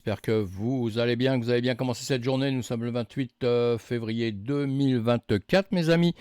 J'espère que vous allez bien, que vous avez bien commencé cette journée. Nous sommes le 28 février 2024, mes amis.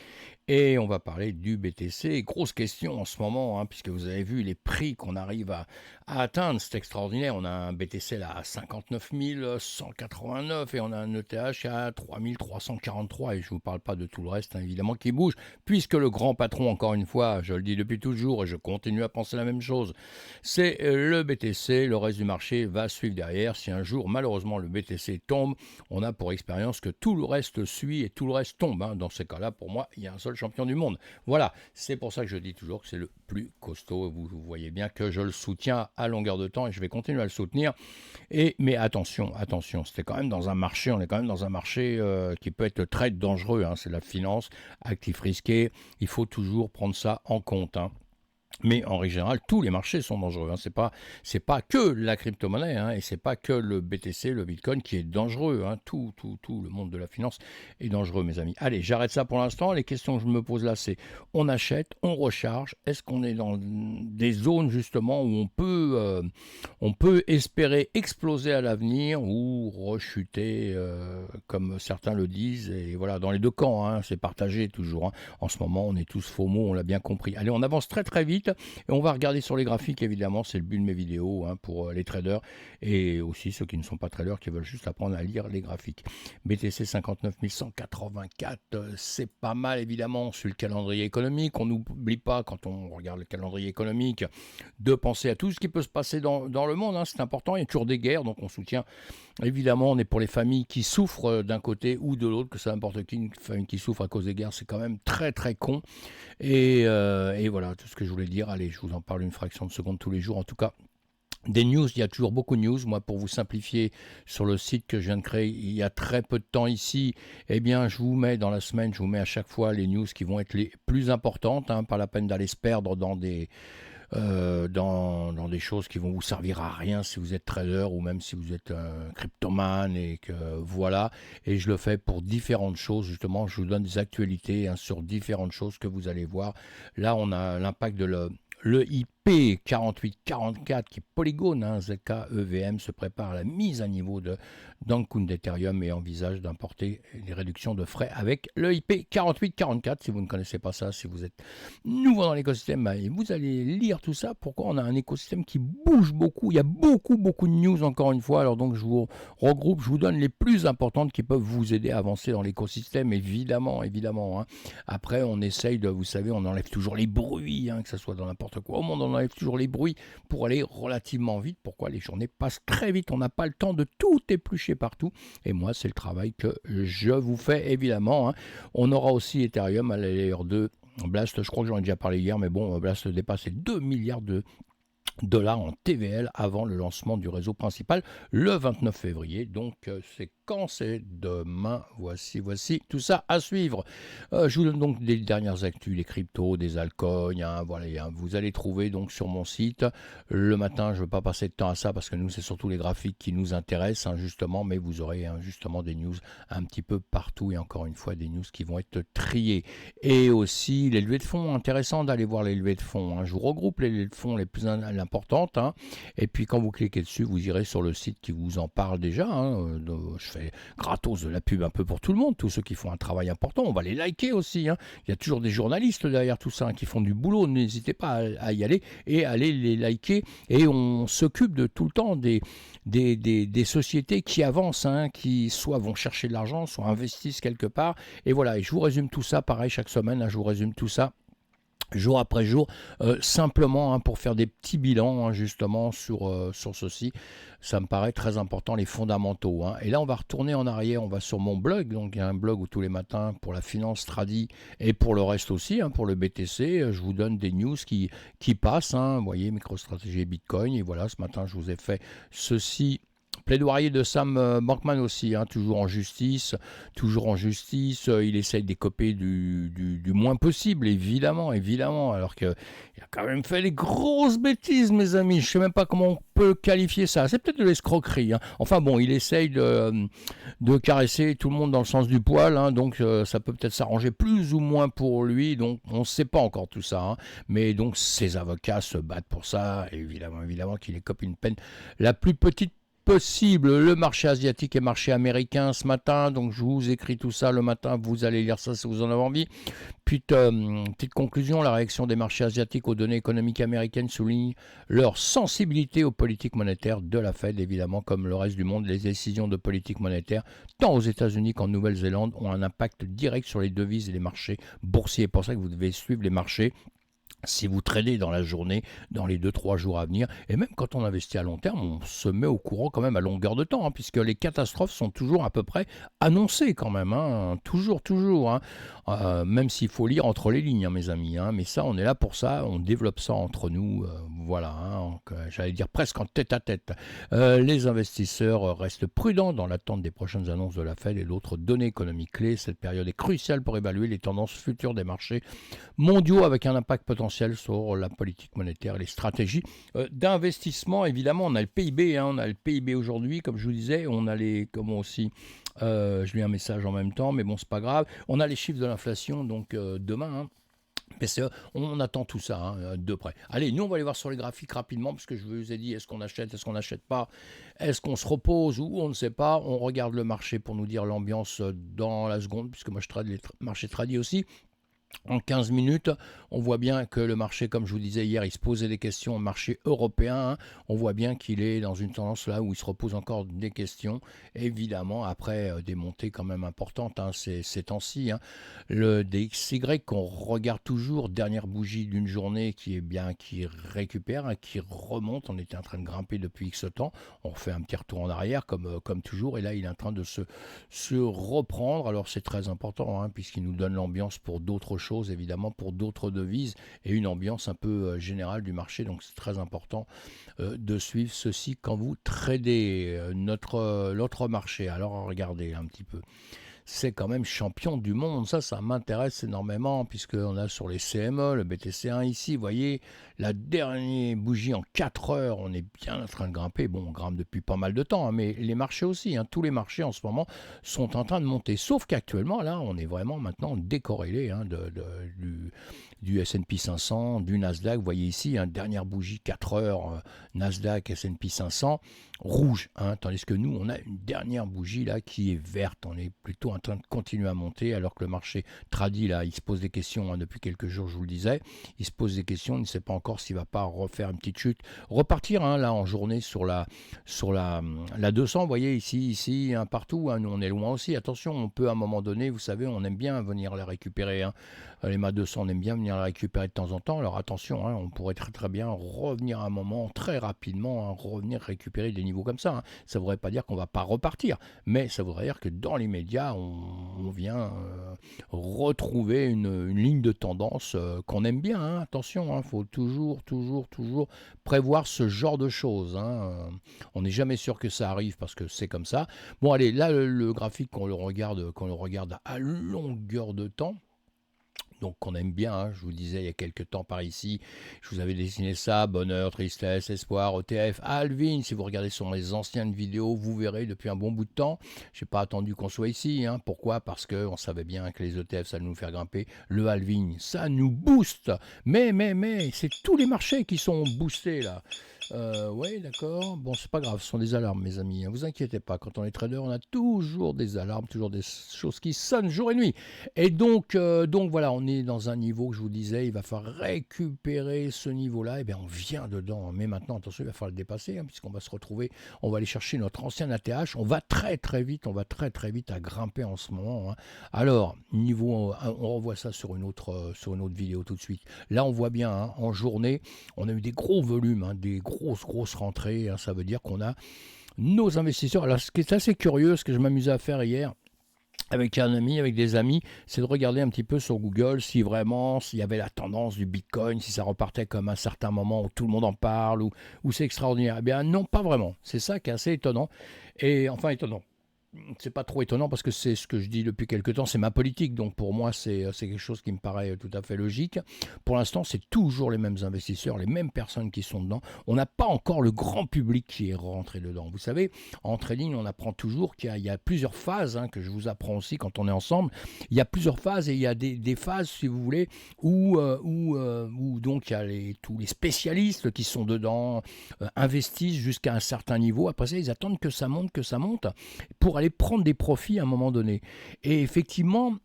Et on va parler du BTC. Grosse question en ce moment, hein, puisque vous avez vu les prix qu'on arrive à atteindre. C'est extraordinaire. On a un BTC là à 59 189 et on a un ETH à 3 343. Et je ne vous parle pas de tout le reste, hein, évidemment, qui bouge. Puisque le grand patron, encore une fois, je le dis depuis toujours et je continue à penser la même chose, c'est le BTC. Le reste du marché va suivre derrière. Si un jour, malheureusement, le BTC tombe, on a pour expérience que tout le reste suit et tout le reste tombe, hein. Dans ces cas-là, pour moi, il y a un seul champion du monde. Voilà, c'est pour ça que je dis toujours que c'est le plus costaud. Vous voyez bien que je le soutiens à longueur de temps et je vais continuer à le soutenir. Mais attention, attention, c'était quand même dans un marché, on est quand même dans un marché qui peut être très dangereux, hein. C'est la finance, actifs risqués, il faut toujours prendre ça en compte, hein. Mais en règle générale, tous les marchés sont dangereux, hein. C'est pas que la crypto-monnaie, hein, et c'est pas que le BTC, le Bitcoin qui est dangereux, hein. Tout le monde de la finance est dangereux, mes amis. Allez, j'arrête ça pour l'instant. Les questions que je me pose là, c'est on achète, on recharge. Est-ce qu'on est dans des zones justement où on peut espérer exploser à l'avenir ou rechuter, comme certains le disent. Et voilà, dans les deux camps, hein, c'est partagé toujours, hein. En ce moment, on est tous FOMO, on l'a bien compris. Allez, on avance très très vite et on va regarder sur les graphiques, évidemment, c'est le but de mes vidéos, hein, pour les traders et aussi ceux qui ne sont pas traders, qui veulent juste apprendre à lire les graphiques. BTC 59 184, c'est pas mal, évidemment, sur le calendrier économique. On n'oublie pas, quand on regarde le calendrier économique, de penser à tout ce qui peut se passer dans le monde, hein. C'est important, il y a toujours des guerres, donc on soutient. Évidemment, on est pour les familles qui souffrent, d'un côté ou de l'autre, que ça n'importe qui, une famille qui souffre à cause des guerres, c'est quand même très très con. Et voilà, tout ce que je voulais dire. Allez, je vous en parle une fraction de seconde tous les jours. En tout cas, des news, il y a toujours beaucoup de news. Moi, pour vous simplifier, sur le site que je viens de créer il y a très peu de temps ici, eh bien, je vous mets dans la semaine, je vous mets à chaque fois les news qui vont être les plus importantes, hein. Pas la peine d'aller se perdre dans des choses qui vont vous servir à rien si vous êtes trader ou même si vous êtes un cryptomane, et que voilà. Et je le fais pour différentes choses, justement. Je vous donne des actualités, hein, sur différentes choses que vous allez voir. Là, on a l'impact de le IP 4844 qui est Polygon, hein. ZKEVM se prépare à la mise à niveau d'Ankun d'Ethereum et envisage d'importer des réductions de frais avec le IP 4844. Si vous ne connaissez pas ça, si vous êtes nouveau dans l'écosystème, bah, vous allez lire tout ça. Pourquoi on a un écosystème qui bouge beaucoup. Il y a beaucoup de news, encore une fois. Alors donc je vous regroupe, je vous donne les plus importantes qui peuvent vous aider à avancer dans l'écosystème, évidemment, évidemment, hein. Après, on essaye vous savez, on enlève toujours les bruits, hein, que ce soit dans n'importe quoi au monde, on enlève toujours les bruits pour aller relativement vite. Pourquoi? Les journées passent très vite, on n'a pas le temps de tout éplucher partout. Et moi, c'est le travail que je vous fais, évidemment, hein. On aura aussi Ethereum à la layer 2. Blast, je crois que j'en ai déjà parlé hier, mais bon, Blast dépasse les 2 milliards de dollars en TVL avant le lancement du réseau principal le 29 février. Donc c'est quand? C'est demain. Voici tout ça à suivre. Je vous donne donc des dernières actus, les cryptos, des altcoins, hein, voilà, hein. Vous allez trouver donc sur mon site. Le matin, je ne veux pas passer de temps à ça parce que nous, c'est surtout les graphiques qui nous intéressent, hein, justement, mais vous aurez, hein, justement des news un petit peu partout et encore une fois des news qui vont être triées. Et aussi les levées de fonds, intéressant d'aller voir les levées de fonds, hein. Je vous regroupe les levées de fonds les plus importantes, hein. Et puis quand vous cliquez dessus, vous irez sur le site qui vous en parle déjà, hein. Je fais gratos de la pub un peu pour tout le monde, tous ceux qui font un travail important, on va les liker aussi, hein. Il y a toujours des journalistes derrière tout ça, hein, qui font du boulot, n'hésitez pas à y aller et aller les liker. Et on s'occupe de tout le temps des sociétés qui avancent, hein, qui soit vont chercher de l'argent, soit investissent quelque part. Et voilà, et je vous résume tout ça, pareil, chaque semaine, hein, je vous résume tout ça jour après jour, simplement, hein, pour faire des petits bilans, hein, justement sur ceci. Ça me paraît très important, les fondamentaux, hein. Et là, on va retourner en arrière, on va sur mon blog. Donc il y a un blog où tous les matins, pour la finance tradi et pour le reste aussi, hein, pour le BTC, je vous donne des news qui passent, hein. Vous voyez, MicroStratégie et Bitcoin. Et voilà, ce matin, je vous ai fait ceci. Plaidoyer de Sam Bankman aussi, hein, toujours en justice, il essaye d'écoper du moins possible, évidemment, alors qu'il a quand même fait des grosses bêtises, mes amis. Je ne sais même pas comment on peut qualifier ça. C'est peut-être de l'escroquerie, hein. Enfin bon, il essaye de caresser tout le monde dans le sens du poil, hein, donc ça peut peut-être s'arranger plus ou moins pour lui, donc on ne sait pas encore tout ça, hein. Mais donc ses avocats se battent pour ça, évidemment qu'il écope une peine la plus petite possible. Le marché asiatique et marché américain ce matin, donc je vous écris tout ça le matin, vous allez lire ça si vous en avez envie. Puis, petite conclusion, la réaction des marchés asiatiques aux données économiques américaines souligne leur sensibilité aux politiques monétaires de la Fed, évidemment, comme le reste du monde. Les décisions de politique monétaire, tant aux États-Unis qu'en Nouvelle-Zélande, ont un impact direct sur les devises et les marchés boursiers. C'est pour ça que vous devez suivre les marchés si vous tradez dans la journée, dans les 2-3 jours à venir, et même quand on investit à long terme, on se met au courant quand même à longueur de temps, puisque les catastrophes sont toujours à peu près annoncées quand même, toujours, toujours, même s'il faut lire entre les lignes, mes amis, mais ça, on est là pour ça, on développe ça entre nous, voilà, j'allais dire presque en tête à tête. Les investisseurs restent prudents dans l'attente des prochaines annonces de la Fed et d'autres données économiques clés. Cette période est cruciale pour évaluer les tendances futures des marchés mondiaux avec un impact potentiel sur la politique monétaire et les stratégies d'investissement. Évidemment, on a le PIB, on a le PIB aujourd'hui, comme je vous disais, on a les, comment aussi, je lis un message en même temps, mais bon, c'est pas grave. On a les chiffres de l'inflation, donc demain, PCE, on attend tout ça de près. Allez, nous on va aller voir sur les graphiques rapidement, parce que je vous ai dit, est-ce qu'on achète, est-ce qu'on n'achète pas, est-ce qu'on se repose ou on ne sait pas. On regarde le marché pour nous dire l'ambiance dans la seconde, puisque moi je trade les marchés tradis aussi. En 15 minutes, on voit bien que le marché, comme je vous disais hier, il se posait des questions au marché européen. On voit bien qu'il est dans une tendance là où il se repose encore des questions. Évidemment, après des montées quand même importantes ces temps-ci. Le DXY qu'on regarde toujours, dernière bougie d'une journée qui récupère, qui remonte. On était en train de grimper depuis X temps. On refait un petit retour en arrière comme toujours. Et là, il est en train de se reprendre. Alors c'est très important puisqu'il nous donne l'ambiance pour d'autres choses, évidemment, pour d'autres devises et une ambiance un peu générale du marché. Donc c'est très important de suivre ceci quand vous tradez notre marché. Alors regardez un petit peu. C'est quand même champion du monde. Ça m'intéresse énormément puisqu'on a sur les CME, le BTC1 ici, vous voyez, la dernière bougie en 4 heures, on est bien en train de grimper. Bon, on grimpe depuis pas mal de temps, mais les marchés aussi, tous les marchés en ce moment sont en train de monter. Sauf qu'actuellement, là, on est vraiment maintenant décorrélé du S&P 500, du Nasdaq. Vous voyez ici, dernière bougie 4 heures, Nasdaq, S&P 500, rouge. Tandis que nous, on a une dernière bougie là qui est verte. On est plutôt en train de continuer à monter, alors que le marché tradi, là, il se pose des questions depuis quelques jours, je vous le disais. Il se pose des questions, il ne sait pas encore s'il ne va pas refaire une petite chute. Repartir là en journée sur la 200, vous voyez ici, partout. Nous, on est loin aussi. Attention, on peut à un moment donné, vous savez, on aime bien venir les récupérer. Les MA 200, on aime bien venir la récupérer de temps en temps. Alors attention, on pourrait très très bien revenir à un moment, très rapidement, revenir récupérer des niveaux comme ça. Ça ne voudrait pas dire qu'on ne va pas repartir, mais ça voudrait dire que dans les médias, on vient retrouver une ligne de tendance qu'on aime bien. Attention, il faut toujours prévoir ce genre de choses. On n'est jamais sûr que ça arrive parce que c'est comme ça. Bon, allez, là, le graphique, qu'on le regarde à longueur de temps. Donc qu'on aime bien, je vous disais il y a quelques temps par ici, je vous avais dessiné ça, bonheur, tristesse, espoir, ETF, Alvin, si vous regardez sur mes anciennes vidéos, vous verrez depuis un bon bout de temps, je n'ai pas attendu qu'on soit ici, pourquoi? Parce qu'on savait bien que les ETF, ça allait nous faire grimper, le Alvin, ça nous booste, mais, c'est tous les marchés qui sont boostés là. Oui, d'accord. Bon, c'est pas grave, ce sont des alarmes, mes amis. Vous inquiétez pas, quand on est trader, on a toujours des alarmes, toujours des choses qui sonnent jour et nuit. Et donc voilà, on est dans un niveau que je vous disais, il va falloir récupérer ce niveau-là. Et bien, on vient dedans. Mais maintenant, attention, il va falloir le dépasser, puisqu'on va se retrouver, on va aller chercher notre ancien ATH. On va très très vite à grimper en ce moment. Alors, niveau, on revoit ça sur une autre vidéo tout de suite. Là, on voit bien, en journée, on a eu des gros volumes, des grosses rentrées. Ça veut dire qu'on a nos investisseurs. Alors, ce qui est assez curieux, ce que je m'amusais à faire hier, avec des amis, c'est de regarder un petit peu sur Google s'il y avait la tendance du Bitcoin, si ça repartait comme à un certain moment où tout le monde en parle, où c'est extraordinaire. Eh bien non, pas vraiment. C'est ça qui est assez étonnant. Et enfin étonnant. c'est pas trop étonnant parce que c'est ce que je dis depuis quelque temps, c'est ma politique. Donc pour moi, c'est quelque chose qui me paraît tout à fait logique. Pour l'instant, c'est toujours les mêmes investisseurs, les mêmes personnes qui sont dedans. On n'a pas encore le grand public qui est rentré dedans. Vous savez, en trading, on apprend toujours qu'il y a plusieurs phases, hein, que je vous apprends aussi quand on est ensemble. Il y a plusieurs phases et il y a des phases, si vous voulez, où donc il y a tous les spécialistes qui sont dedans, investissent jusqu'à un certain niveau. Après ça, ils attendent que ça monte pour aller prendre des profits à un moment donné. Et effectivement,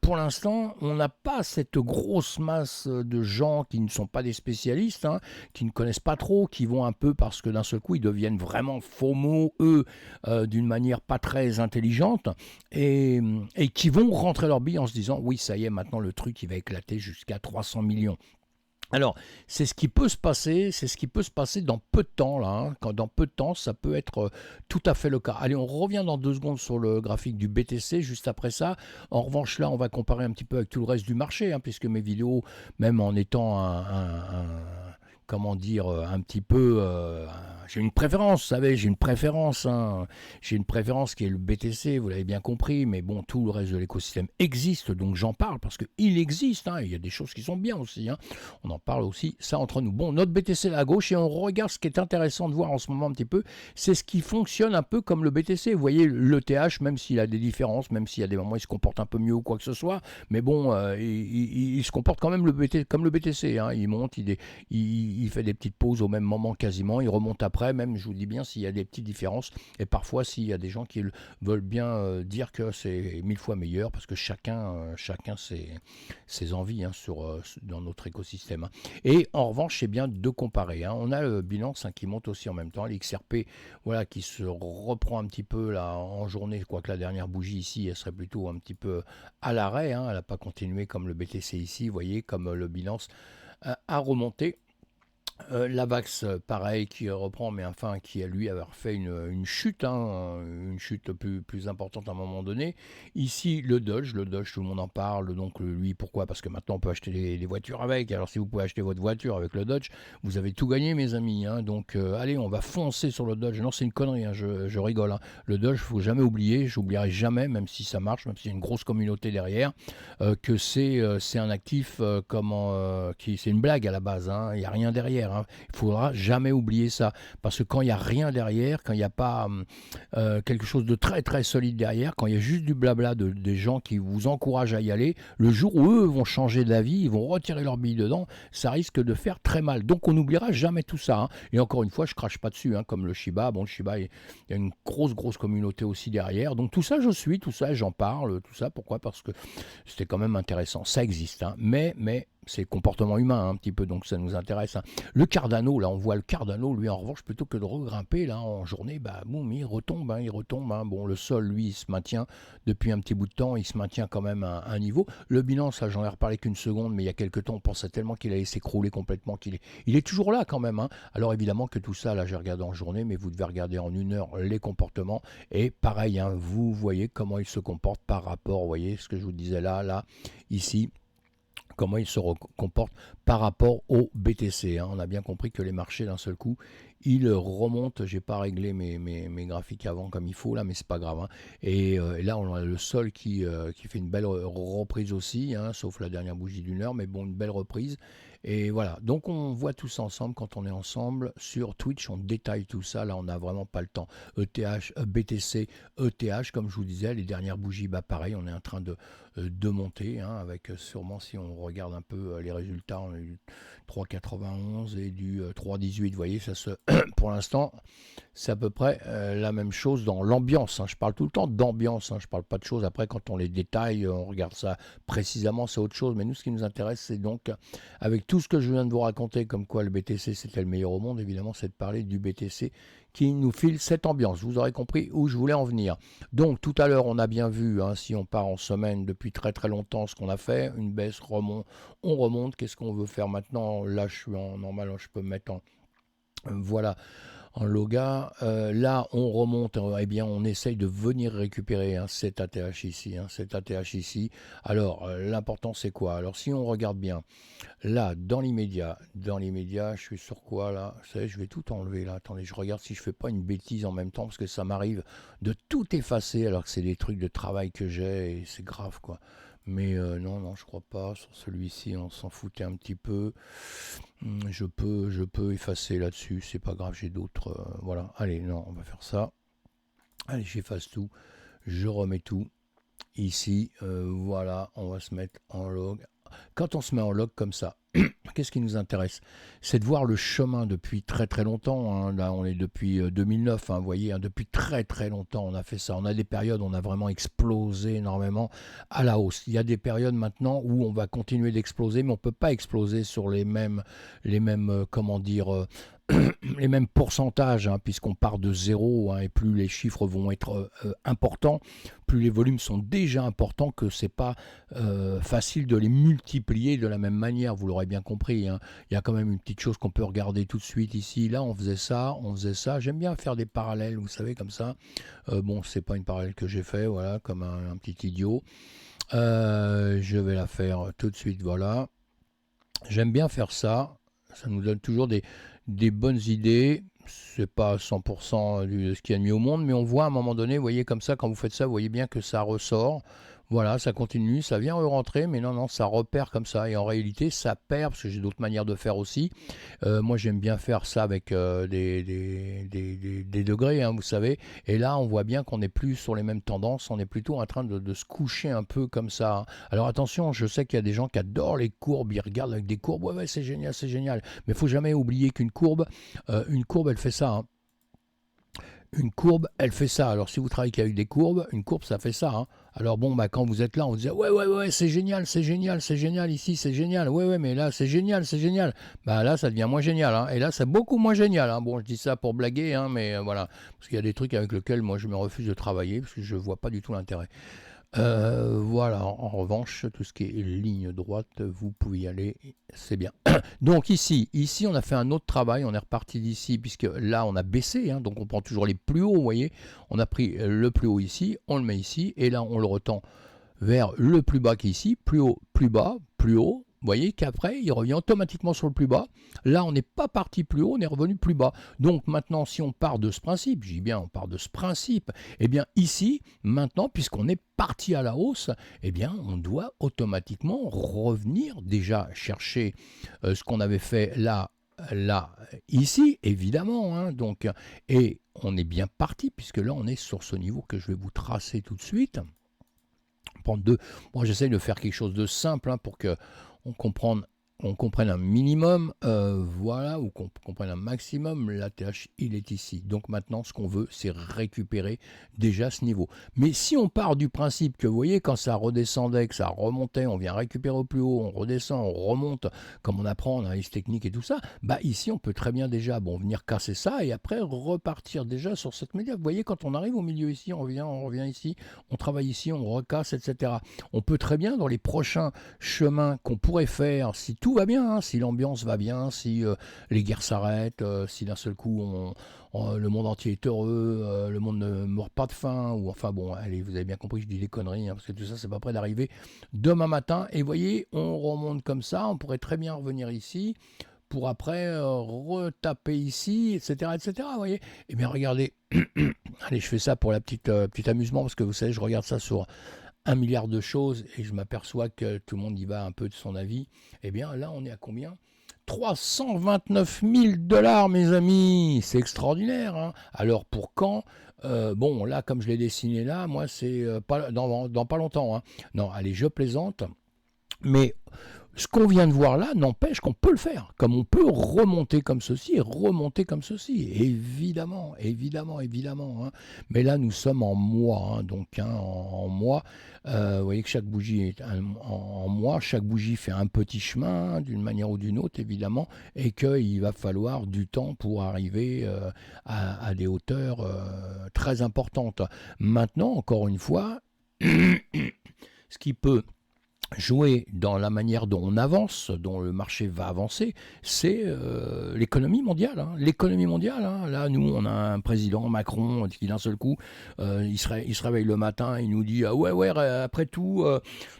pour l'instant, on n'a pas cette grosse masse de gens qui ne sont pas des spécialistes, hein, qui ne connaissent pas trop, qui vont un peu parce que d'un seul coup, ils deviennent vraiment FOMO, eux, d'une manière pas très intelligente, et qui vont rentrer leur bille en se disant, oui, ça y est, maintenant le truc, il va éclater jusqu'à 300 millions. Alors, c'est ce qui peut se passer, c'est ce qui peut se passer dans peu de temps, là, hein. Dans peu de temps, ça peut être tout à fait le cas. Allez, on revient dans 2 secondes sur le graphique du BTC, juste après ça. En revanche, là, on va comparer un petit peu avec tout le reste du marché, hein, puisque mes vidéos, même en étant comment dire, un petit peu... j'ai une préférence, vous savez, j'ai une préférence. Hein. J'ai une préférence qui est le BTC, vous l'avez bien compris, mais bon, tout le reste de l'écosystème existe, donc j'en parle parce qu'il existe. Hein, il y a des choses qui sont bien aussi. Hein. On en parle aussi, ça entre nous. Bon, notre BTC là à gauche, et on regarde ce qui est intéressant de voir en ce moment un petit peu, c'est ce qui fonctionne un peu comme le BTC. Vous voyez, l'ETH, même s'il a des différences, même s'il y a des moments où il se comporte un peu mieux ou quoi que ce soit, mais bon, il se comporte quand même comme le BTC. Hein. Il monte, il fait des petites pauses au même moment quasiment, il remonte après, même je vous dis bien s'il y a des petites différences, et parfois s'il y a des gens qui veulent bien dire que c'est 1000 fois meilleur, parce que chacun ses envies, hein, dans notre écosystème. Hein. Et en revanche, c'est bien de comparer. Hein. On a le Binance, hein, qui monte aussi en même temps, l'XRP, voilà, qui se reprend un petit peu là en journée, quoique la dernière bougie ici, elle serait plutôt un petit peu à l'arrêt, hein. Elle n'a pas continué comme le BTC ici, vous voyez, comme le Binance a remonté. L'Avax, pareil, qui reprend, mais enfin, qui a lui avoir fait une chute, hein, une chute plus importante à un moment donné. Ici, le Dodge, tout le monde en parle. Donc, lui, pourquoi? Parce que maintenant, on peut acheter des voitures avec. Alors, si vous pouvez acheter votre voiture avec le Dodge, vous avez tout gagné, mes amis. Hein. Donc, allez, on va foncer sur le Dodge. Non, c'est une connerie, hein, je rigole. Hein. Le Dodge, il ne faut jamais oublier, j'oublierai jamais, même si ça marche, même s'il y a une grosse communauté derrière, que c'est un actif c'est une blague à la base. Hein. Il n'y a rien derrière. Hein. Il ne faudra jamais oublier ça. Parce que quand il n'y a rien derrière, quand il n'y a pas quelque chose de très très solide derrière, quand il y a juste du blabla des gens qui vous encouragent à y aller, le jour où eux vont changer d'avis, ils vont retirer leur bille dedans, ça risque de faire très mal. Donc on n'oubliera jamais tout ça. Hein. Et encore une fois, je ne crache pas dessus, hein, comme le Shiba. Bon, le Shiba, il y a une grosse communauté aussi derrière. Donc tout ça, je suis, tout ça, j'en parle, tout ça. Pourquoi? Parce que c'était quand même intéressant. Ça existe. Hein. Mais c'est comportement humain, hein, un petit peu, donc ça nous intéresse. Hein. Le Cardano, là, on voit le Cardano, lui, en revanche, plutôt que de regrimper, là, en journée, bah, boum, il retombe. Hein. Bon, le sol, lui, il se maintient depuis un petit bout de temps, il se maintient quand même à un niveau. Le Binance, là, j'en ai reparlé qu'une seconde, mais il y a quelques temps, on pensait tellement qu'il allait s'écrouler complètement, il est toujours là, quand même. Hein. Alors, évidemment que tout ça, là, j'ai regardé en journée, mais vous devez regarder en 1 heure les comportements, et pareil, hein, vous voyez comment il se comporte par rapport, vous voyez, ce que je vous disais là, ici, comment il se comporte par rapport au BTC. Hein. On a bien compris que les marchés, d'un seul coup, ils remontent. J'ai pas réglé mes graphiques avant comme il faut, là, mais c'est pas grave. Hein. Et là, on a le sol qui fait une belle reprise aussi, hein, sauf la dernière bougie d'1 heure, mais bon, une belle reprise. Et voilà, donc on voit tout ça ensemble quand on est ensemble sur Twitch, on détaille tout ça, là on n'a vraiment pas le temps. ETH, BTC, ETH, comme je vous disais, les dernières bougies, bah pareil, on est en train de monter, hein, avec sûrement, si on regarde un peu les résultats, on a eu 3,91 et du 3,18, vous voyez, ça se, pour l'instant, c'est à peu près la même chose dans l'ambiance. Hein. Je parle tout le temps d'ambiance, hein. Je ne parle pas de choses. Après, quand on les détaille, on regarde ça précisément, c'est autre chose. Mais nous, ce qui nous intéresse, c'est donc, avec tout ce que je viens de vous raconter, comme quoi le BTC, c'était le meilleur au monde, évidemment, c'est de parler du BTC qui nous file cette ambiance. Vous aurez compris où je voulais en venir. Donc, tout à l'heure, on a bien vu, hein, si on part en semaine depuis très très longtemps, ce qu'on a fait. Une baisse, on remonte. Qu'est-ce qu'on veut faire maintenant? Là, je suis en normal, je peux me mettre en... Voilà. en Loga. Là, on remonte, eh bien, on essaye de venir récupérer cet ATH ici, cet ATH ici. Alors, l'important, c'est quoi? Alors, si on regarde bien, là, dans l'immédiat, je suis sur quoi, là? Vous savez, je vais tout enlever, là. Attendez, je regarde si je fais pas une bêtise en même temps, parce que ça m'arrive de tout effacer, alors que c'est des trucs de travail que j'ai, et c'est grave, quoi. Mais non, non, je crois pas. Sur celui-ci, on s'en foutait un petit peu. Je peux effacer là-dessus, c'est pas grave, j'ai d'autres. Voilà, allez, non, on va faire ça. Allez, j'efface tout, je remets tout ici. Voilà, on va se mettre en log. Quand on se met en log comme ça, qu'est-ce qui nous intéresse? C'est de voir le chemin depuis très très longtemps, hein. Là, on est depuis 2009, hein, vous voyez, hein, depuis très très longtemps, on a fait ça. On a des périodes où on a vraiment explosé énormément à la hausse. Il y a des périodes maintenant où on va continuer d'exploser, mais on ne peut pas exploser sur les mêmes comment dire, les mêmes pourcentages, hein, puisqu'on part de zéro, hein, et plus les chiffres vont être importants, plus les volumes sont déjà importants, que c'est pas facile de les multiplier de la même manière, vous l'aurez bien compris, hein. Il y a quand même une petite chose qu'on peut regarder tout de suite ici. Là, on faisait ça, on faisait ça. J'aime bien faire des parallèles, vous savez, comme ça. Bon, c'est pas une parallèle que j'ai fait, voilà, comme un petit idiot. Je vais la faire tout de suite, voilà. J'aime bien faire ça. Ça nous donne toujours des bonnes idées. C'est pas 100% de ce qu'il y a de mieux au monde, mais on voit à un moment donné, vous voyez comme ça, quand vous faites ça, vous voyez bien que ça ressort. Voilà, ça continue, ça vient rentrer, mais non, non, ça repère comme ça. Et en réalité, ça perd, parce que j'ai d'autres manières de faire aussi. Moi, j'aime bien faire ça avec des degrés, hein, vous savez. Et là, on voit bien qu'on n'est plus sur les mêmes tendances, on est plutôt en train de se coucher un peu comme ça, hein. Alors attention, je sais qu'il y a des gens qui adorent les courbes, ils regardent avec des courbes, ouais, ouais, c'est génial, c'est génial. Mais il faut jamais oublier une courbe, elle fait ça, hein. Une courbe, elle fait ça. Alors, si vous travaillez avec des courbes, une courbe, ça fait ça, hein. Alors, bon, bah, quand vous êtes là, on vous dit ouais, ouais, ouais, c'est génial, c'est génial, c'est génial, ici, c'est génial. Ouais, ouais, mais là, c'est génial, c'est génial. Bah, là, ça devient moins génial, hein. Et là, c'est beaucoup moins génial, hein. Bon, je dis ça pour blaguer, hein, mais voilà. Parce qu'il y a des trucs avec lesquels, moi, je me refuse de travailler, parce que je vois pas du tout l'intérêt. Voilà, en revanche, tout ce qui est ligne droite, vous pouvez y aller, c'est bien. Donc ici, on a fait un autre travail, on est reparti d'ici, puisque là, on a baissé, hein, donc on prend toujours les plus hauts, vous voyez. On a pris le plus haut ici, on le met ici, et là, on le retend vers le plus bas qu'ici, plus haut, plus bas, plus haut. Vous voyez qu'après, il revient automatiquement sur le plus bas. Là, on n'est pas parti plus haut, on est revenu plus bas. Donc maintenant, si on part de ce principe, je dis bien on part de ce principe, eh bien ici, maintenant, puisqu'on est parti à la hausse, eh bien on doit automatiquement revenir déjà chercher ce qu'on avait fait là, ici, évidemment, hein, donc, et on est bien parti, puisque là, on est sur ce niveau que je vais vous tracer tout de suite. Prendre deux. Moi, j'essaye de faire quelque chose de simple, hein, pour que on comprenne un minimum, voilà, ou qu'on comprenne un maximum. L'ATH, il est ici. Donc maintenant, ce qu'on veut, c'est récupérer déjà ce niveau. Mais si on part du principe que, vous voyez, quand ça redescendait, que ça remontait, on vient récupérer au plus haut, on redescend, on remonte, comme on apprend en analyse technique et tout ça, bah ici, on peut très bien déjà venir casser ça et après repartir déjà sur cette média. Vous voyez, quand on arrive au milieu ici, on revient ici, on travaille ici, on recasse, etc. On peut très bien, dans les prochains chemins qu'on pourrait faire, si tout va bien, hein, si l'ambiance va bien, si les guerres s'arrêtent, si d'un seul coup le monde entier est heureux, le monde ne meurt pas de faim, ou enfin bon, allez, vous avez bien compris, je dis des conneries, hein, parce que tout ça, c'est pas près d'arriver demain matin. Et vous voyez, on remonte comme ça, on pourrait très bien revenir ici, pour après retaper ici, etc., etc., vous voyez. Eh bien, regardez, allez, je fais ça pour la petite amusement, parce que vous savez, je regarde ça sur 1 milliard de choses et je m'aperçois que tout le monde y va un peu de son avis. Eh bien, là, on est à combien? 329 000 $, mes amis, c'est extraordinaire, hein. Alors pour quand? Bon, là, comme je l'ai dessiné là, moi, c'est pas dans pas longtemps, hein. Non, allez, je plaisante, mais ce qu'on vient de voir là n'empêche qu'on peut le faire, comme on peut remonter comme ceci et remonter comme ceci, évidemment, évidemment, évidemment, hein. Mais là, nous sommes en mois, hein, donc, hein, en mois, vous voyez que chaque bougie est en mois, chaque bougie fait un petit chemin, hein, d'une manière ou d'une autre, évidemment, et qu'il va falloir du temps pour arriver à des hauteurs très importantes. Maintenant, encore une fois, ce qui peut jouer dans la manière dont on avance, dont le marché va avancer, c'est l'économie mondiale. Hein. L'économie mondiale. Hein. Là, nous, on a un président, Macron, qui d'un seul coup, il se réveille le matin, il nous dit ouais, ouais, après tout,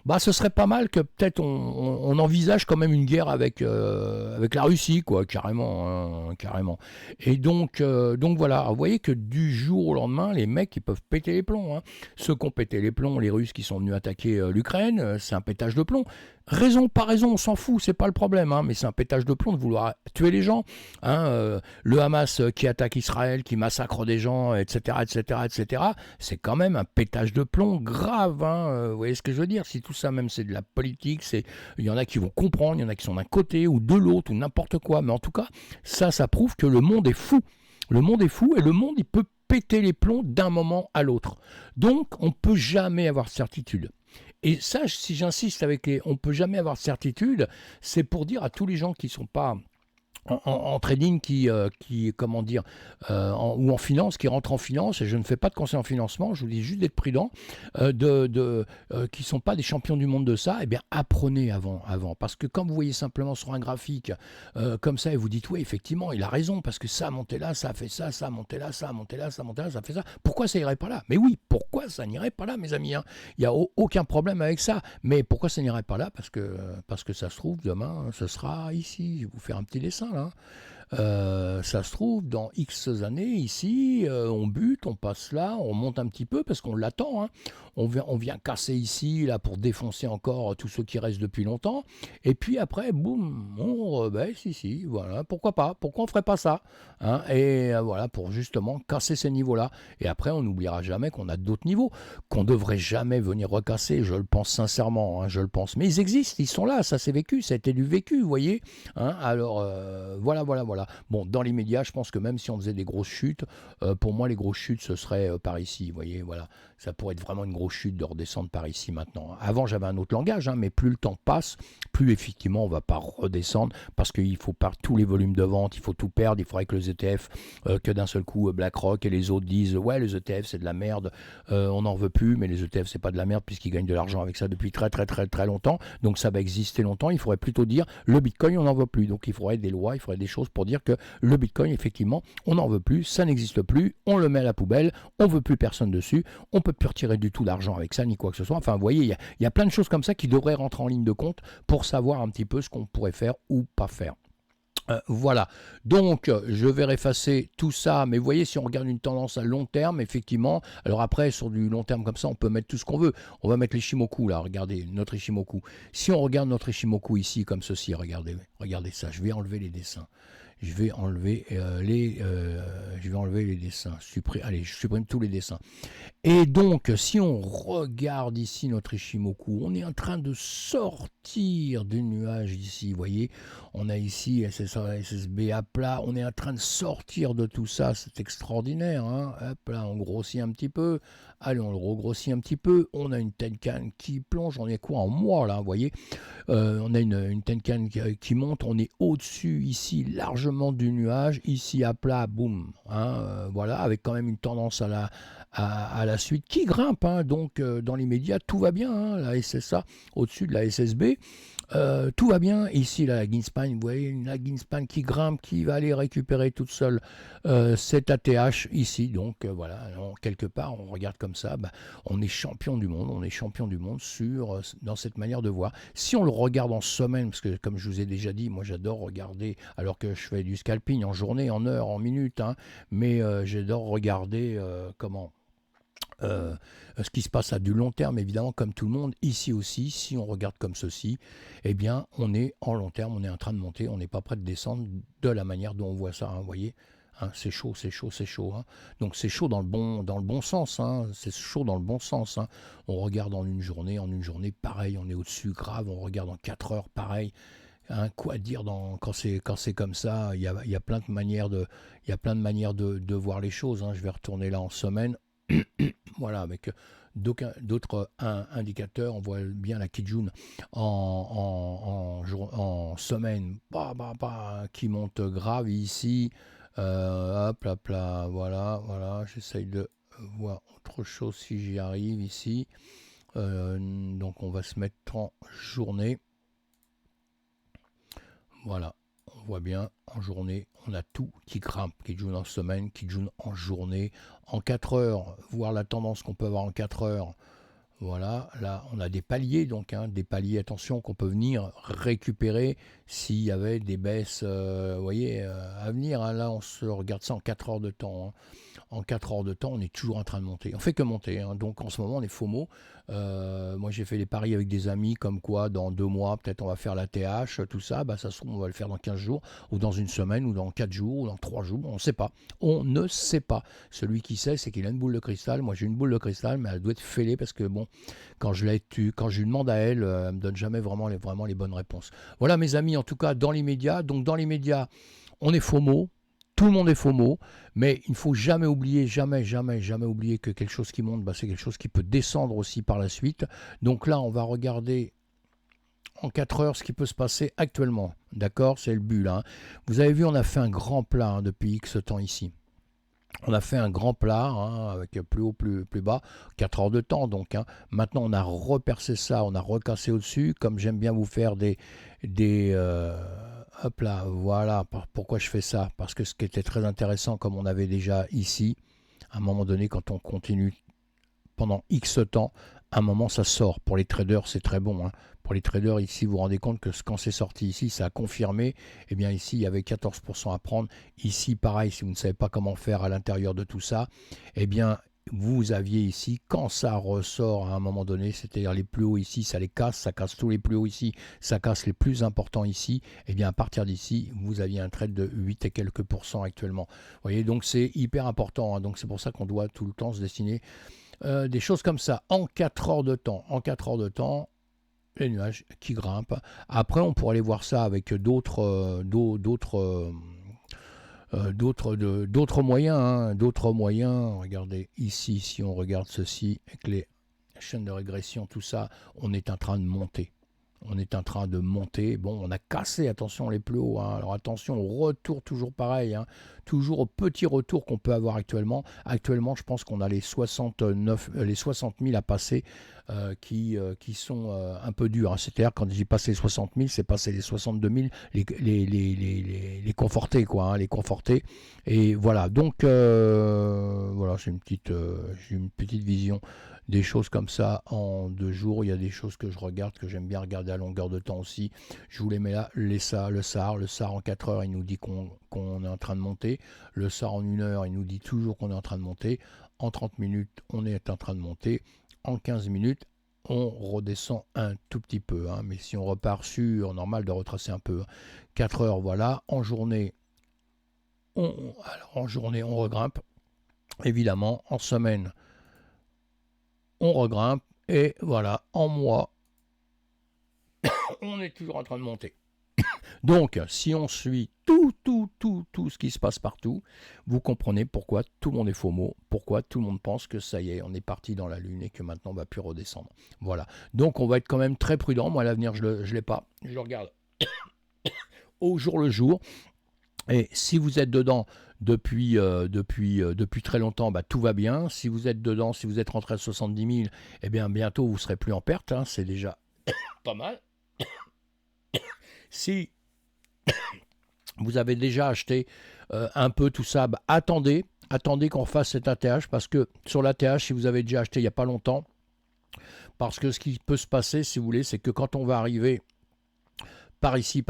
bah, ce serait pas mal que peut-être on envisage quand même une guerre avec la Russie, quoi, carrément. Hein, carrément. Et donc voilà, vous voyez que du jour au lendemain, les mecs, ils peuvent péter les plombs. Hein. Ceux qui ont pété les plombs, les Russes qui sont venus attaquer l'Ukraine, c'est un pétage de plomb. Raison, pas raison, on s'en fout, c'est pas le problème, hein, mais c'est un pétage de plomb de vouloir tuer les gens. Hein, le Hamas qui attaque Israël, qui massacre des gens, etc., etc., etc., c'est quand même un pétage de plomb grave. Hein, vous voyez ce que je veux dire? Si tout ça même c'est de la politique, il y en a qui vont comprendre, il y en a qui sont d'un côté ou de l'autre ou n'importe quoi, mais en tout cas, ça prouve que le monde est fou. Le monde est fou et le monde, il peut péter les plombs d'un moment à l'autre. Donc, on ne peut jamais avoir certitude. Et ça, si j'insiste avec les on ne peut jamais avoir certitude, c'est pour dire à tous les gens qui ne sont pas en trading comment dire, ou en finance, qui rentrent en finance, et je ne fais pas de conseil en financement, je vous dis juste d'être prudent, qui ne sont pas des champions du monde de ça, eh bien apprenez avant. Parce que quand vous voyez simplement sur un graphique comme ça, et vous dites, oui, effectivement, il a raison, parce que ça a monté là, ça a fait ça, ça a monté là, ça a monté là, ça a monté là, ça a fait ça, pourquoi ça irait pas là? Mais oui, pourquoi ça n'irait pas là, mes amis? Hein. Il n'y a aucun problème avec ça. Mais pourquoi ça n'irait pas là? Parce que ça se trouve, demain, ce sera ici. Je vais vous faire un petit dessin là. Ça se trouve, dans X années, ici, on bute, on passe là, on monte un petit peu parce qu'on l'attend. Hein. On vient casser ici, là, pour défoncer encore tous ceux qui restent depuis longtemps. Et puis après, boum, on rebaisse ici. Voilà, pourquoi pas? Pourquoi on ferait pas ça? Hein. Et voilà, pour justement casser ces niveaux-là. Et après, on n'oubliera jamais qu'on a d'autres niveaux, qu'on devrait jamais venir recasser. Je le pense sincèrement, hein, je le pense. Mais ils existent, ils sont là, ça s'est vécu, ça a été du vécu, vous voyez. Hein. Alors, voilà. Bon, dans l'immédiat, je pense que même si on faisait des grosses chutes, pour moi, les grosses chutes, ce serait par ici. Vous voyez, voilà. Ça pourrait être vraiment une grosse chute de redescendre par ici maintenant. Avant, j'avais un autre langage, hein, mais plus le temps passe, plus effectivement, on ne va pas redescendre parce qu'il faut par tous les volumes de vente, il faut tout perdre. Il faudrait que les ETF, que d'un seul coup, BlackRock et les autres disent ouais, les ETF, c'est de la merde, on n'en veut plus, mais les ETF, c'est pas de la merde puisqu'ils gagnent de l'argent avec ça depuis très, très, très, très longtemps. Donc, ça va exister longtemps. Il faudrait plutôt dire le Bitcoin, on n'en veut plus. Donc, il faudrait des lois, il faudrait des choses pour dire que le Bitcoin, effectivement, on n'en veut plus, ça n'existe plus, on le met à la poubelle, on ne veut plus personne dessus, on ne peut plus retirer du tout d'argent avec ça, ni quoi que ce soit. Enfin, vous voyez, il y a plein de choses comme ça qui devraient rentrer en ligne de compte pour savoir un petit peu ce qu'on pourrait faire ou pas faire. Voilà, donc je vais effacer tout ça, mais vous voyez, si on regarde une tendance à long terme, effectivement, alors après, sur du long terme comme ça, on peut mettre tout ce qu'on veut. On va mettre l'Ishimoku, là, regardez, notre Ishimoku. Si on regarde notre Ishimoku ici, comme ceci, regardez ça, je vais enlever les dessins. Je vais enlever les dessins. Allez, je supprime tous les dessins. Et donc, si on regarde ici notre Ishimoku, on est en train de sortir du nuage ici, vous voyez. On a ici SSB à plat, on est en train de sortir de tout ça, c'est extraordinaire. Hein. Hop là, on grossit un petit peu. Allez, on le regrossit un petit peu. On a une Tenkan qui plonge, on est quoi en moi là, vous voyez. On a une Tenkan qui monte, on est au-dessus ici largement du nuage, ici à plat, boum. Hein, voilà, avec quand même une tendance à la suite qui grimpe. Hein, donc dans l'immédiat, tout va bien. Hein, la SSA au-dessus de la SSB. Tout va bien. Ici, la Greenspan, vous voyez, la Greenspan qui grimpe, qui va aller récupérer toute seule cette ATH ici. Donc voilà, alors, quelque part, on regarde comme ça, bah, on est champion du monde. On est champion du monde dans cette manière de voir. Si on le regarde en semaine, parce que comme je vous ai déjà dit, moi j'adore regarder, alors que je fais du scalping en journée, en heure, en minute, hein, mais j'adore regarder ce qui se passe à du long terme, évidemment, comme tout le monde, ici aussi, si on regarde comme ceci, eh bien, on est en long terme, on est en train de monter, on n'est pas prêt de descendre de la manière dont on voit ça, hein, vous voyez. Hein, c'est chaud, c'est chaud, c'est chaud. Hein. Donc c'est chaud dans le bon sens. Hein. C'est chaud dans le bon sens. Hein. On regarde en une journée, pareil, on est au-dessus, grave. On regarde en 4 heures, pareil. Hein, quoi dire quand c'est comme ça. Il y a plein de manières de voir les choses. Hein. Je vais retourner là en semaine. Voilà, avec d'autres indicateurs, on voit bien la Kijun en semaine, qui monte grave ici. Hop là, voilà, j'essaye de voir autre chose si j'y arrive ici. Donc on va se mettre en journée. Voilà, on voit bien, en journée, on a tout qui grimpe, qui joue en semaine, qui joue en journée. En 4 heures, voir la tendance qu'on peut avoir en 4 heures. Voilà, là on a des paliers, donc des paliers, attention, qu'on peut venir récupérer s'il y avait des baisses, vous voyez, à venir. Là on se regarde ça en 4 heures de temps. En 4 heures de temps, on est toujours en train de monter. On fait que monter, donc en ce moment on est FOMO. Moi j'ai fait des paris avec des amis comme quoi dans 2 mois peut-être on va faire la TH, tout ça, ça se trouve on va le faire dans 15 jours, ou dans une semaine, ou dans 4 jours, ou dans 3 jours, on ne sait pas. On ne sait pas. Celui qui sait, c'est qu'il a une boule de cristal. Moi j'ai une boule de cristal, mais elle doit être fêlée parce que bon, quand je lui demande à elle, elle me donne jamais vraiment les bonnes réponses. Voilà mes amis, en tout cas dans l'immédiat. Donc dans l'immédiat, on est FOMO. Tout le monde est FOMO, mais il ne faut jamais oublier, jamais oublier que quelque chose qui monte, c'est quelque chose qui peut descendre aussi par la suite. Donc là, on va regarder en 4 heures ce qui peut se passer actuellement. D'accord, c'est le but là. Vous avez vu, on a fait un grand plat depuis X temps ici. On a fait un grand plat avec plus haut, plus bas, 4 heures de temps donc. Maintenant, on a repercé ça, on a recassé au-dessus. Comme j'aime bien vous faire hop là, voilà. Pourquoi je fais ça? Parce que ce qui était très intéressant, comme on avait déjà ici, à un moment donné, quand on continue pendant X temps, à un moment ça sort. Pour les traders, c'est très bon. Pour les traders, ici, vous vous rendez compte que quand c'est sorti ici, ça a confirmé. Eh bien, ici, il y avait 14% à prendre. Ici, pareil, si vous ne savez pas comment faire à l'intérieur de tout ça, eh bien, vous aviez ici, quand ça ressort à un moment donné, c'est-à-dire les plus hauts ici, ça les casse, ça casse tous les plus hauts ici, ça casse les plus importants ici, et bien à partir d'ici, vous aviez un trade de 8 et quelques pourcents actuellement. Vous voyez, donc c'est hyper important, donc c'est pour ça qu'on doit tout le temps se destiner des choses comme ça, en 4 heures de temps. En 4 heures de temps, les nuages qui grimpent. Après, on pourrait aller voir ça avec d'autres moyens, d'autres moyens. Regardez ici, si on regarde ceci, avec les chaînes de régression, tout ça, on est en train de monter. On est en train de monter. Bon, on a cassé, attention, les plus hauts. Alors attention au retour, toujours pareil. Toujours au petit retour qu'on peut avoir actuellement. Actuellement, je pense qu'on a les 60 000 à passer qui sont un peu durs. C'est-à-dire, quand j'ai passé les 60 000, c'est passé les 62 000, les confortés, quoi. Les confortés. Et voilà. Donc, voilà, j'ai une petite vision des choses comme ça en 2 jours. Il y a des choses que je regarde, que j'aime bien regarder à longueur de temps aussi. Je vous les mets là. Le SAR en 4 heures, il nous dit qu'on est en train de monter. Le SAR en 1 heure, il nous dit toujours qu'on est en train de monter. En 30 minutes, on est en train de monter. En 15 minutes, on redescend un tout petit peu. Mais si on repart sur, normal de retracer un peu. 4 heures, voilà. En journée, on regrimpe. Évidemment, en semaine, on regrimpe, et voilà, en mois, on est toujours en train de monter. Donc, si on suit tout ce qui se passe partout, vous comprenez pourquoi tout le monde est FOMO, pourquoi tout le monde pense que ça y est, on est parti dans la lune et que maintenant on ne va plus redescendre. Voilà. Donc, on va être quand même très prudent. Moi, à l'avenir, je ne l'ai pas. Je le regarde au jour le jour. Et si vous êtes dedans depuis très longtemps, tout va bien. Si vous êtes dedans, si vous êtes rentré à 70 000, eh bien bientôt vous ne serez plus en perte. C'est déjà pas mal. Si vous avez déjà acheté un peu tout ça, attendez qu'on fasse cet ATH, parce que sur l'ATH, si vous avez déjà acheté il n'y a pas longtemps, parce que ce qui peut se passer, si vous voulez, c'est que quand on va arriver par ici,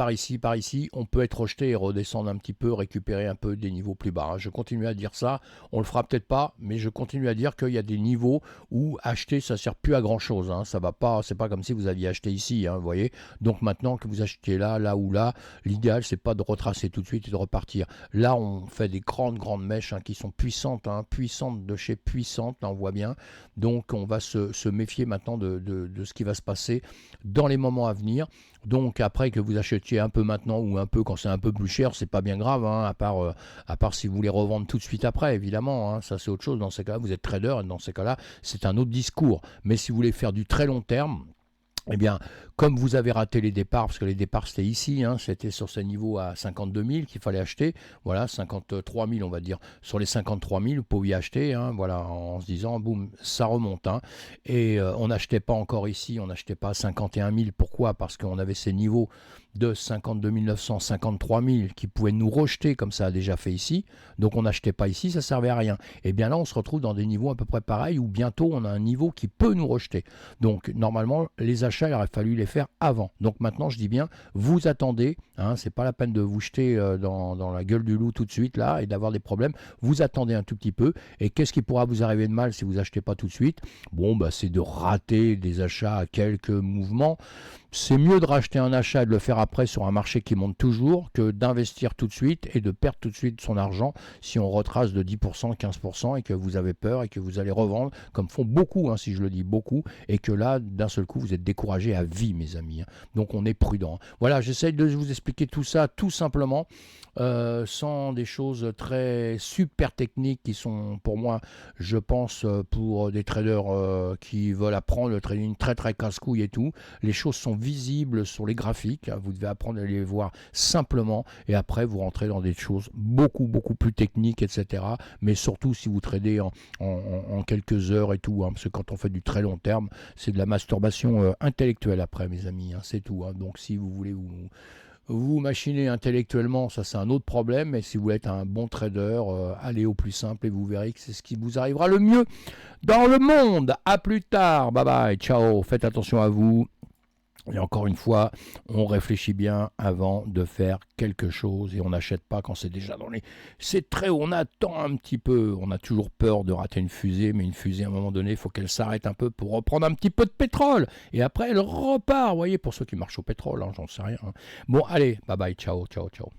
on peut être rejeté et redescendre un petit peu, récupérer un peu des niveaux plus bas. Je continue à dire ça, on le fera peut-être pas, mais je continue à dire qu'il y a des niveaux où acheter, ça sert plus à grand chose. Ça va pas, c'est pas comme si vous aviez acheté ici, vous voyez. Donc maintenant que vous achetez là ou là, l'idéal c'est pas de retracer tout de suite et de repartir. Là, on fait des grandes mèches qui sont puissantes, puissantes de chez puissantes, là on voit bien. Donc on va se méfier maintenant de ce qui va se passer dans les moments à venir. Donc après que vous achetiez un peu maintenant ou un peu quand c'est un peu plus cher, c'est pas bien grave, à part si vous voulez revendre tout de suite après, évidemment, ça c'est autre chose. Dans ces cas-là, vous êtes trader, et dans ces cas-là, c'est un autre discours. Mais si vous voulez faire du très long terme, Eh bien, comme vous avez raté les départs, parce que les départs c'était ici, hein, c'était sur ce niveau à 52 000 qu'il fallait acheter, voilà, 53 000 on va dire, sur les 53 000 vous pouviez acheter, hein, voilà, en se disant, boum, ça remonte, hein, et on n'achetait pas encore ici, on n'achetait pas 51 000, pourquoi? Parce qu'on avait ces niveaux de 52 900, 53 000 qui pouvaient nous rejeter comme ça a déjà fait ici, donc on n'achetait pas ici, ça servait à rien. Et bien là on se retrouve dans des niveaux à peu près pareils, où bientôt on a un niveau qui peut nous rejeter. Donc normalement, les achats, il aurait fallu les faire avant. Donc maintenant, je dis bien, vous attendez, hein, c'est pas la peine de vous jeter dans la gueule du loup tout de suite là et d'avoir des problèmes. Vous attendez un tout petit peu. Et qu'est-ce qui pourra vous arriver de mal si vous achetez pas tout de suite? Bon, bah, c'est de rater des achats à quelques mouvements. C'est mieux de racheter un achat et de le faire après sur un marché qui monte toujours que d'investir tout de suite et de perdre tout de suite son argent si on retrace de 10%, 15% et que vous avez peur et que vous allez revendre, comme font beaucoup, hein, si je le dis beaucoup, et que là, d'un seul coup, vous êtes découragé à vie, mes amis, hein. Donc on est prudent. Voilà, j'essaye de vous expliquer tout ça tout simplement, sans des choses très super techniques qui sont pour moi, je pense, pour des traders qui veulent apprendre le trading très très casse-couille et tout. Les choses sont visibles sur les graphiques, hein, vous devez apprendre à les voir simplement et après vous rentrez dans des choses beaucoup beaucoup plus techniques, etc. Mais surtout si vous tradez en quelques heures et tout, hein, parce que quand on fait du très long terme, c'est de la masturbation intellectuelle après, mes amis, hein, c'est tout, hein. Donc si vous voulez vous machinez intellectuellement, ça c'est un autre problème, mais si vous êtes un bon trader, allez au plus simple et vous verrez que c'est ce qui vous arrivera le mieux dans le monde. À plus tard, bye bye, ciao, faites attention à vous. Et encore une fois, on réfléchit bien avant de faire quelque chose et on n'achète pas quand c'est déjà dans les... C'est très haut, on attend un petit peu, on a toujours peur de rater une fusée, mais une fusée à un moment donné, il faut qu'elle s'arrête un peu pour reprendre un petit peu de pétrole. Et après, elle repart, vous voyez, pour ceux qui marchent au pétrole, hein, j'en sais rien, hein. Bon, allez, bye bye, ciao, ciao, ciao.